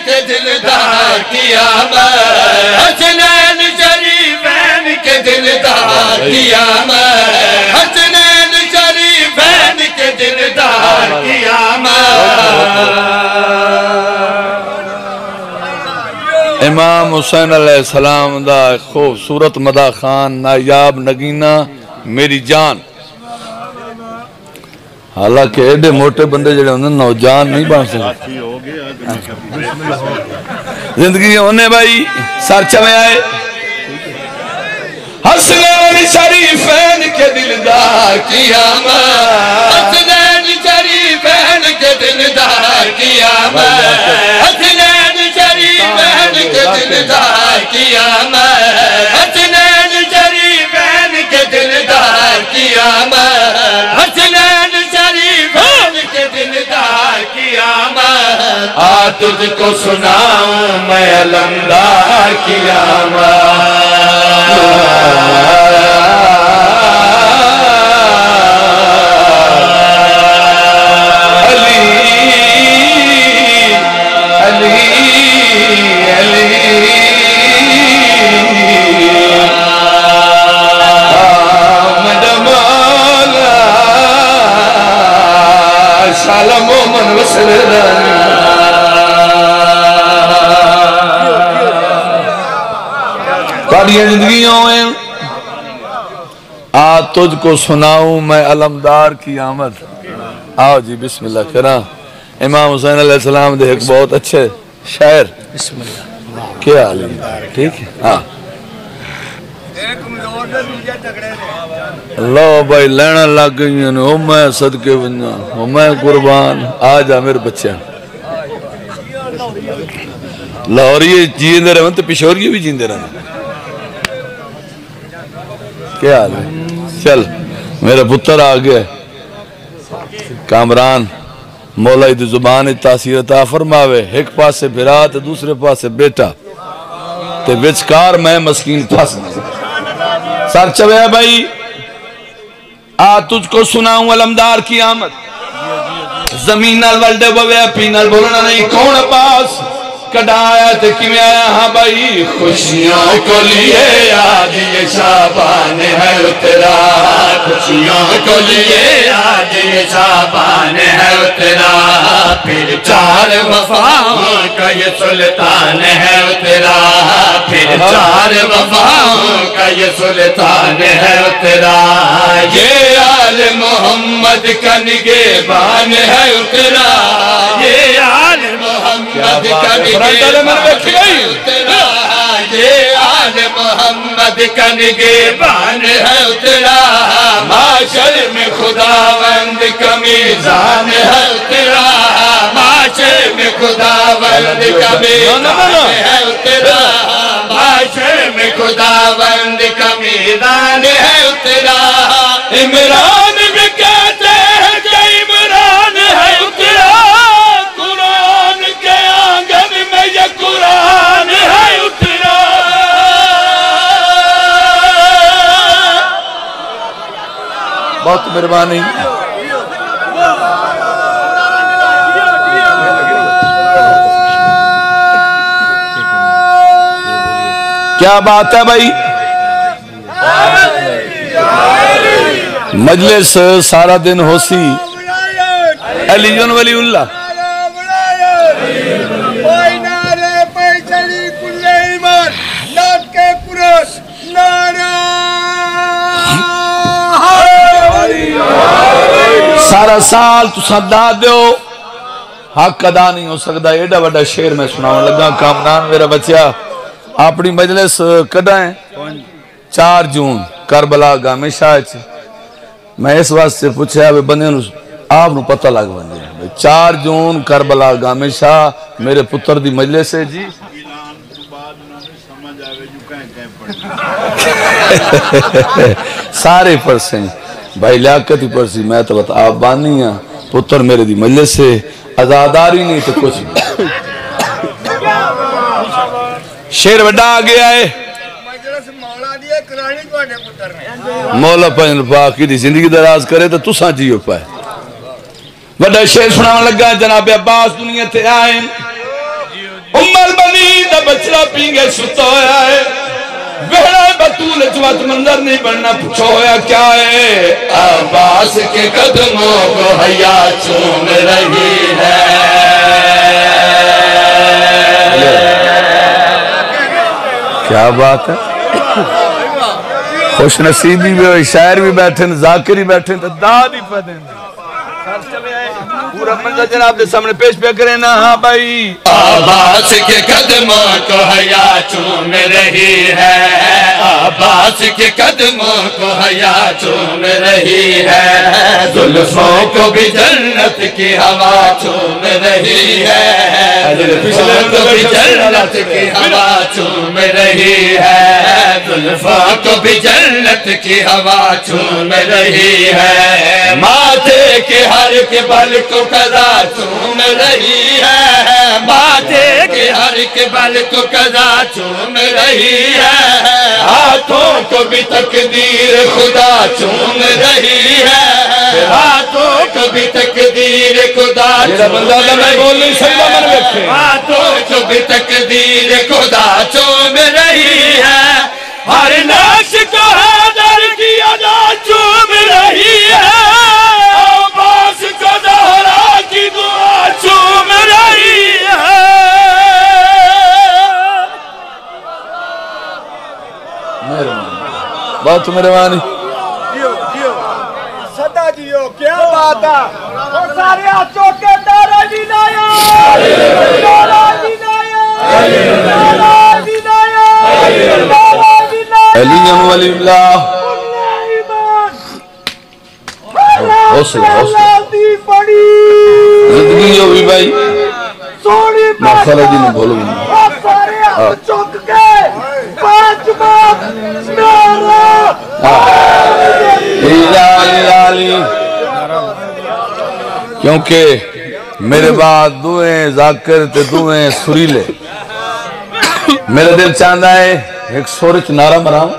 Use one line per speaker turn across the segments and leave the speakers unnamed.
کے دلدار کی آمد حسنین شریفین کے دلدار کی آمد حسنین شریفین کے دلدار کی آمد
امام حسین علیہ السلام دا خوبصورت مدح خان نایاب نگینہ میری جان حالانکہ ایڈے موٹے بندے جڑے ہوندے نوجان نہیں بن سکتے زندگی ہونے بھائی سر چویں آئے حسنین شریفین کے دلدار کی آمد
حسنین شریفین کے دلدار کی آمد حسنین شریفین کے دلدار کی آمد حسنین شریفین کے دلدار کی آمد حسنین شریفین کے دلدار کی آمد تجھ کو سناؤں میں علمدار کی آمد
تاریہ زندگیوں میں تجھ کو سناؤں میں علمدار کی آمد آؤ جی بسم اللہ کرام امام حسین علیہ السلام دے ایک بہت اچھے شاعر
بسم اللہ
کیا حال ہے ٹھیک ہے ہاں اللہ بھائی لینا لگ گئی ہیں او میں صدقے بننا او میں قربان آجا میرے بچے لاہوری جیندے رہے تو پشوری بھی جیندے رہے کیا حال ہے چل میرا پتر آگئے کامران مولا دی زبان تاثیر عطا فرماوے ایک پاس سے بھرات دوسرے پاس سے بیٹا تے وچکار میں مسکین پھنس سر چوے بھائی تجھ کو سناؤں علمدار کی آمد زمین نال ولڈے بوے پینال بولنا نہیں کون پاس کڑایا تے کیویں آیا ہاں بھائی
خوشیوں کو لیے آج یہ شابان ہے اترا خوشیوں کو لیے آج یہ شابان ہے اترا پھر چار وفاؤں کا یہ سلطان ہے اترا پھر چار وفاؤں کا یہ سلطان ہے اترا یہ آل محمد کا نگہبان ہے اترا یہ آل محمد کا یہ آل محمد کا نگہبان ہے اترا معاشر میں خداوند کا میزان ہے اترا معاشر میں خداوند کا میزان ہے اترا معاشر میں خداوند کا میزان ہے اترا عمران میں کہتے ہیں کہ عمران ہے اترا قرآن کے آنگن میں یہ قرآن ہے اترا
بہت مہربانی کیا بات ہے بھائی مجلس سارا دن ہو سی علی ولی اللہ سارا سال تو سدا دیو حق ادا نہیں ہو سکتا ایڈا وڈا شیر میں سناؤں لگا کامران میرا بچہ اپنی مجلس کدائیں 4 جون کربلا گامے شاہ میں اس واسطے پوچھا بندے آپ نو پتہ لگ بندے 4 جون کربلا گامے شاہ میرے پتر دی مجلس ہے جی سارے پرسیں بھائی لیاقت ہی پرسی میں تو بتا آپ بانی ہیں پتر میرے دی مجلس سے ازاداری نہیں تو کچھ شیر بڑا آگے آئے مولا پہن پاکی دی زندگی دراز کرے تو تساں جیو پائے بڑا شیر سناون لگا جناب عباس دنیا تے آئیں دا بچڑا پینگے ستا ہویا ہے ویڑا بطول چوات منظر نہیں بننا پوچھو ہویا کیا ہے
عباس کے قدموں کو حیا چوم رہی ہے
کیا بات ہے خوش نصیبی بھی ہوئی شاعر بھی بیٹھے ذاکر بھی بیٹھے داد ہی پڑھیں پورا منظر جناب دے سامنے پیش پہ کریں نا ہاں بھائی
عباس کے قدموں کو حیا چوم رہی ہے عباس کے قدموں کو حیا چوم رہی ہے زلفوں کو بھی جنت کی ہوا چوم رہی ہے زلفوں کو بھی جنت کی ہوا چوم رہی ہے زلفوں کو بھی جنت کی ہوا چوم رہی ہے ماتھے کے ہر کے بل کو قضا چوم رہی ہے ماتھے کے ہر کے بل کو قضا چوم رہی ہے ہاتھوں کو بھی تقدیر خدا چوم رہی ہے ہاتھوں کو بھی تقدیر خدا ہاتھوں کو بھی تقدیر خدا چوم رہی ہے ہر نقش کو حیدر کی ادا چوم رہی ہے عباس کو زہرا کی دعا چوم رہی ہے
بہت مہربانی
صدا جیو کیا بات ہے اور سارے چوکے دارا جی لایا دارا جی لایا دارا جی لایا دارا جی لایا
علی ولی اللہ
دی پڑی
زندگی جو بھی بھائی
سونی
مخالہ جی نے بولو
اور سارے چوک کے پانچ بات میرا
علی کیونکہ میرے بعد دوئیں ذاکر تے دوئیں سریلے میرے دل چاندہ ہے ایک سورچ نعرہ مرام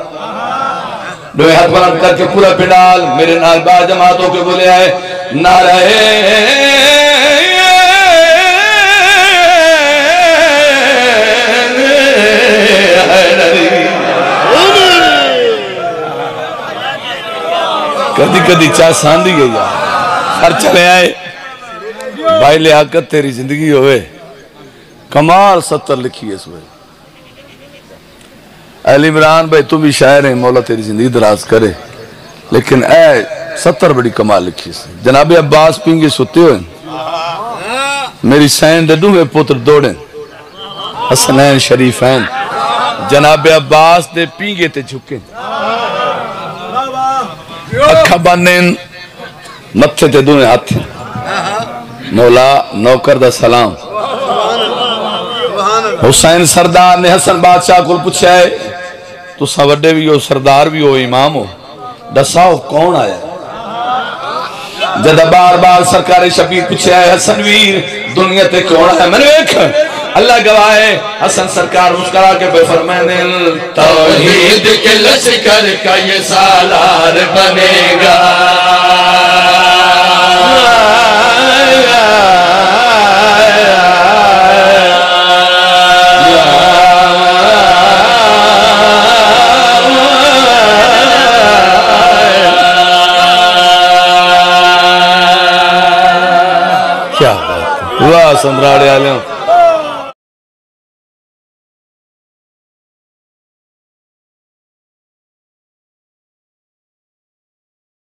دوئیں ہاتھ بلند کر کے پورا پنڈال میرے نال با جماعتوں کے بولے آئے نعرہ کدی کدی چاہ ساندھی گئی ہر چلے آئے بھائی لیاقت تیری زندگی ہوئے کمال 70 لکھی ہے اس میں علی عمران بھائی تم بھی شاعر ہیں مولا تیری زندگی دراز کرے لیکن اے 70 بڑی کمال لکھی ہے جناب عباس پینگے ستے ہوئے میری سین ڈڈوں میں پتر دوڑیں حسنین شریفین جناب عباس دے پینگے تے جھکیں اکھا بانیں متھے تے دوئیں ہاتھ مولا نوکر دا سلام حسین سردار نے حسن بادشاہ کو پوچھا ہے تو سوڑے بھی ہو سردار بھی ہو امام ہو دساؤ کون آیا جدہ بار بار سرکار شبیر پوچھا ہے حسن ویر دنیا تے کون آیا میں نے ایک اللہ گواہ ہے حسن سرکار مسکرا کے بے فرمائنے
توحید کے لشکر کا یہ سالار بنے گا
کیا بات ہے واہ سندراڑے آلے ہوں